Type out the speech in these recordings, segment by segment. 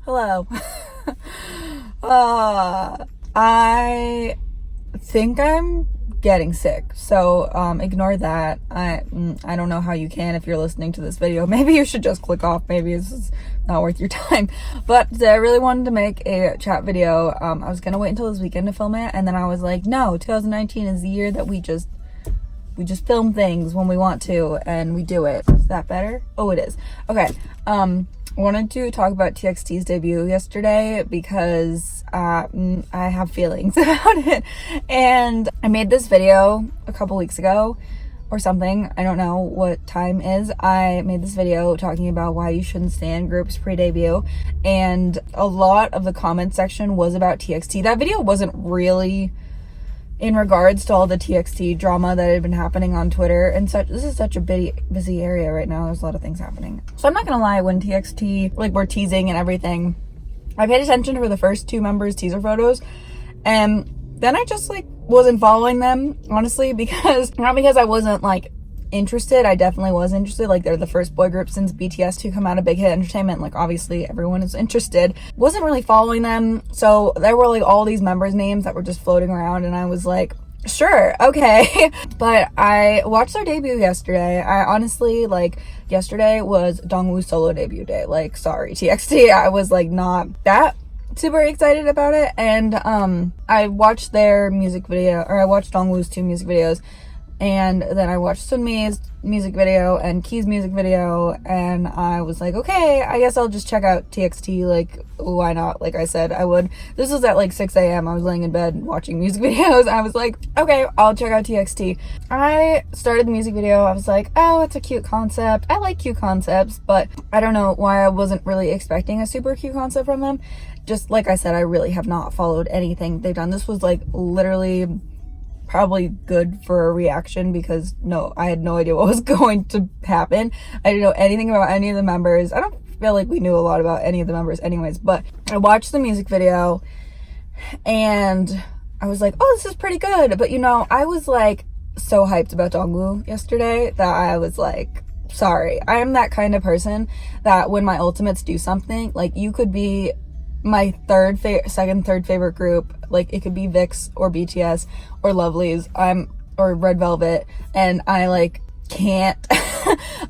Hello. I think I'm getting sick, so ignore that. I don't know how you can if you're listening to this video. Maybe you should just click off. Maybe it's not worth your time. But I really wanted to make a chat video. I was gonna wait until this weekend to film it, and then I was like, no, 2019 is the year that we just film things when we want to, and we do it. Is that better? Oh, it is. Okay. I wanted to talk about TXT's debut yesterday because I have feelings about it. And I made this video a couple weeks ago or something. I don't know what time is. I made this video talking about why you shouldn't stan groups pre-debut. And a lot of the comment section was about TXT. That video wasn't really in regards to all the TXT drama that had been happening on Twitter and such. This is such a busy area right now. There's a lot of things happening. So I'm not gonna lie, when TXT were teasing and everything, I paid attention for the first two members' teaser photos, and then I just wasn't following them, honestly, not because I wasn't interested. I definitely was interested. They're the first boy group since BTS to come out of Big Hit Entertainment. Obviously everyone is interested. Wasn't really following them. So there were all these members' names that were just floating around, and I was like, sure, okay. But I watched their debut yesterday. I honestly, yesterday was Dongwoo's solo debut day. Sorry, TXT. I was not that super excited about it. And I watched their music video, or I watched Dongwoo's 2 music videos. And then I watched Sunmi's music video and Key's music video, and I was like, okay, I guess I'll just check out TXT, why not? Like I said I would. This was at 6 a.m. I was laying in bed watching music videos. I was like, okay, I'll check out TXT. I started the music video. I was like, oh, it's a cute concept. I like cute concepts, but I don't know why I wasn't really expecting a super cute concept from them. Just like I said, I really have not followed anything they've done. This was literally probably good for a reaction because I had no idea what was going to happen. I didn't know anything about any of the members. I don't feel like we knew a lot about any of the members anyways, but I watched the music video and I was like, oh, this is pretty good. But I was so hyped about Dongwoo yesterday that I was like, sorry. I am that kind of person that when my ultimates do something, you could be my third favorite group, it could be VIX or BTS or Lovelyz, or Red Velvet, and I can't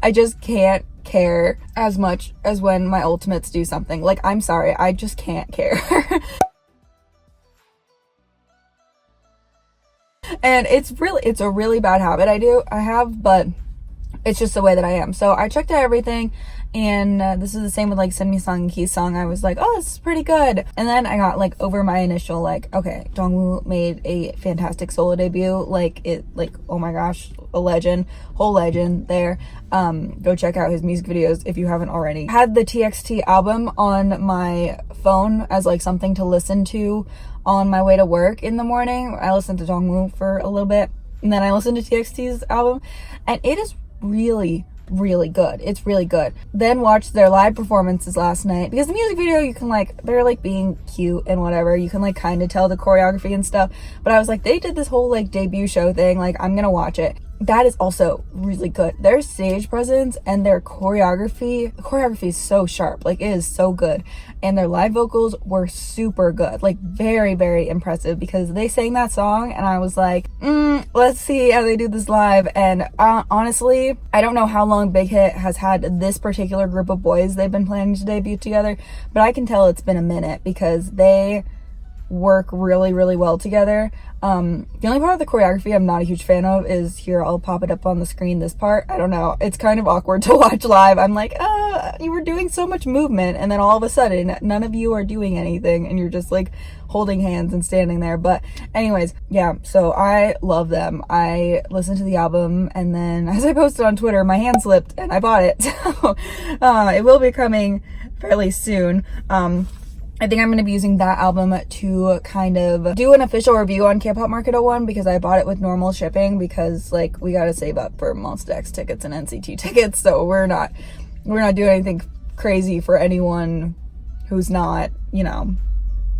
I just can't care as much as when my ultimates do something. I'm sorry, I just can't care. And it's a really bad habit I have, but it's just the way that I am. So I checked out everything, and this is the same with Sunmi song and Key's song. I was like, oh, this is pretty good. And then I got over my initial okay, Dongwoo made a fantastic solo debut. Oh my gosh, a legend, whole legend there. Go check out his music videos if you haven't already. I had the TXT album on my phone as something to listen to on my way to work in the morning. I listened to Dongwoo for a little bit, and then I listened to TXT's album, and it is really good. It's really good. Then watched their live performances last night, because the music video, you can they're being cute and whatever, you can kind of tell the choreography and stuff, but I was they did this whole debut show thing, I'm gonna watch it. That is also really good. Their stage presence and their choreography is so sharp. It is so good. And their live vocals were super good. Very, very impressive, because they sang that song and I was like, let's see how they do this live. And honestly, I don't know how long Big Hit has had this particular group of boys they've been planning to debut together, but I can tell it's been a minute because they work really, really well together. The only part of the choreography I'm not a huge fan of is here, I'll pop it up on the screen, this part. I don't know, it's kind of awkward to watch live. I'm like, you were doing so much movement, and then all of a sudden none of you are doing anything, and you're just holding hands and standing there. But anyways, yeah, so I love them. I listened to the album, and then as I posted on Twitter, my hand slipped and I bought it. So it will be coming fairly soon. I think I'm going to be using that album to kind of do an official review on Kpopmart 01, because I bought it with normal shipping, because we got to save up for Monsta X tickets and NCT tickets. So we're not doing anything crazy for anyone who's not,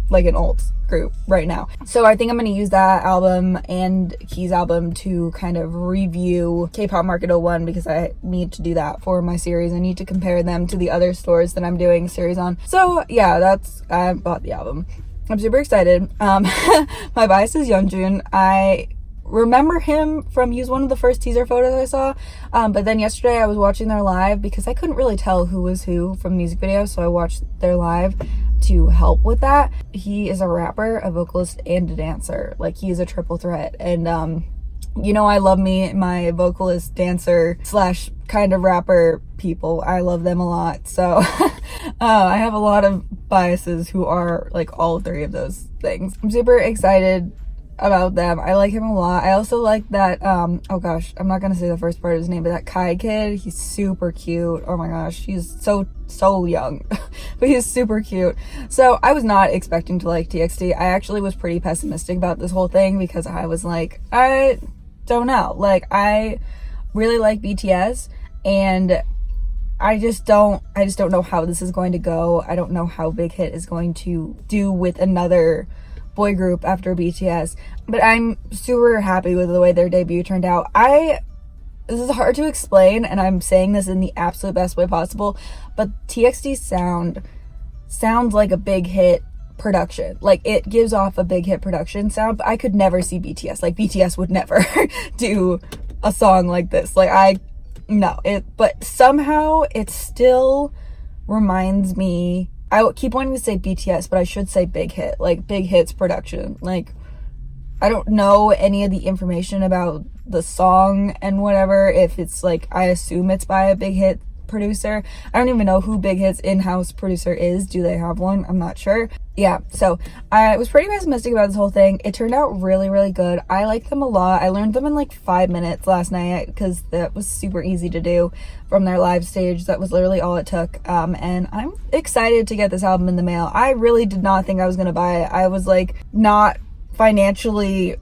like an old group right now. So I think I'm going to use that album and Key's album to kind of review Kpop Market 01, because I need to do that for my series. I need to compare them to the other stores that I'm doing a series on. So yeah, I bought the album. I'm super excited. My bias is Yeonjun. I remember him from, he was one of the first teaser photos I saw, but then yesterday I was watching their live because I couldn't really tell who was who from the music video, so I watched their live to help with that. He is a rapper, a vocalist, and a dancer. Like, he is a triple threat, and you know, I love me my vocalist, dancer slash kind of rapper people. I love them a lot, so I have a lot of biases who are like all three of those things. I'm super excited about them. I like him a lot. I also like that oh gosh, I'm not gonna say the first part of his name, but that Kai kid, he's super cute. Oh my gosh, he's so young but he's super cute. So I was not expecting to like TXT. I actually was pretty pessimistic about this whole thing because I was like, I don't know, like, I really like BTS and I just don't know how this is going to go. I don't know how Big Hit is going to do with another boy group after BTS, but I'm super happy with the way their debut turned out. This is hard to explain, and I'm saying this in the absolute best way possible, but TXT sounds like a Big Hit production. Like, it gives off a Big Hit production sound, but I could never see BTS. Like, BTS would never do a song like this. Like, but somehow it still reminds me, I keep wanting to say BTS, but I should say Big Hit, like Big Hit's production. Like, I don't know any of the information about the song and whatever, if it's like, I assume it's by a Big Hit producer. I don't even know who Big Hit's in-house producer is. Do they have one? I'm not sure. Yeah, so I was pretty pessimistic about this whole thing. It turned out really, really good. I like them a lot. I learned them in like 5 minutes last night because that was super easy to do from their live stage. That was literally all it took. And I'm excited to get this album in the mail. I really did not think I was gonna buy it. I was like not financially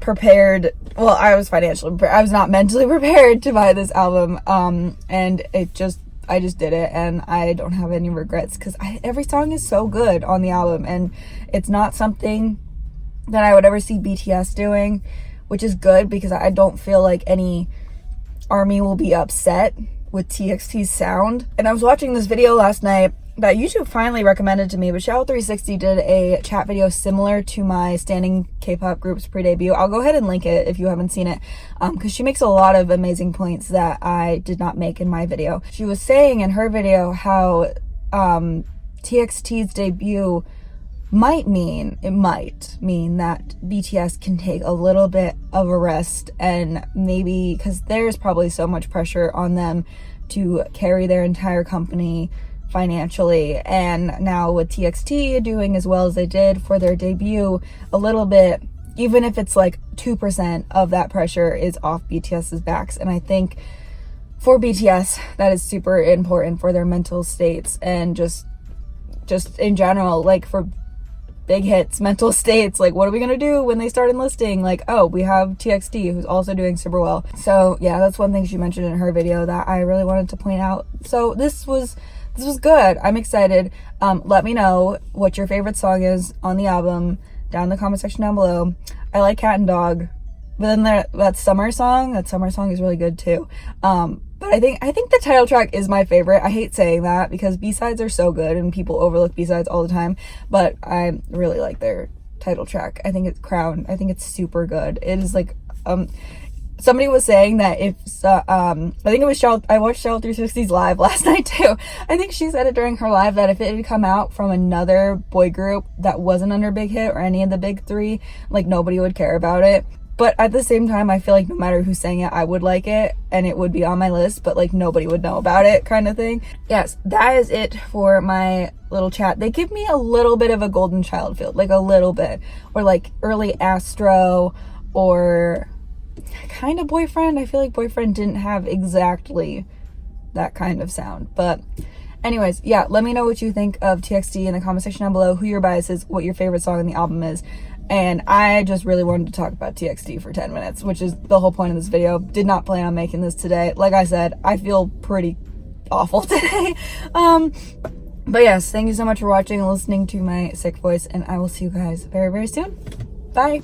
prepared. Well, I was financially prepared. I was not mentally prepared to buy this album. And I just did it, and I don't have any regrets because every song is so good on the album, and it's not something that I would ever see BTS doing, which is good because I don't feel like any ARMY will be upset with TXT's sound. And I was watching this video last night that YouTube finally recommended to me, but Shadow360 did a chat video similar to my standing K-pop groups pre-debut. I'll go ahead and link it if you haven't seen it, because she makes a lot of amazing points that I did not make in my video. She was saying in her video how TXT's debut might mean that BTS can take a little bit of a rest, and maybe because there's probably so much pressure on them to carry their entire company financially, and now with TXT doing as well as they did for their debut, a little bit, even if it's like 2% of that pressure is off BTS's backs. And I think for BTS that is super important for their mental states, and just in general, like for Big Hit's mental states, like what are we gonna do when they start enlisting? Like, oh, we have TXT who's also doing super well. So yeah, that's one thing she mentioned in her video that I really wanted to point out. So this was good. I'm excited. Let me know what your favorite song is on the album down in the comment section down below. I like Cat and Dog, but then that summer song is really good too. But I think the title track is my favorite. I hate saying that because B-sides are so good and people overlook B-sides all the time, but I really like their title track. I think it's Crown. I think it's super good. It is like, somebody was saying that if, I think it was I watched Shadow360's live last night too. I think she said it during her live that if it had come out from another boy group that wasn't under Big Hit or any of the big three, like nobody would care about it. But at the same time, I feel like no matter who sang it, I would like it and it would be on my list, but like nobody would know about it kind of thing. Yes, that is it for my little chat. They give me a little bit of a Golden Child feel, like a little bit, or like early Astro, or kind of Boyfriend. I feel like Boyfriend didn't have exactly that kind of sound. But anyways, yeah, let me know what you think of TXT in the comment section down below, who your bias is, what your favorite song on the album is. And I just really wanted to talk about TXT for 10 minutes, which is the whole point of this video. Did not plan on making this today. Like I said, I feel pretty awful today. But yes, thank you so much for watching and listening to my sick voice, and I will see you guys very, very soon. Bye.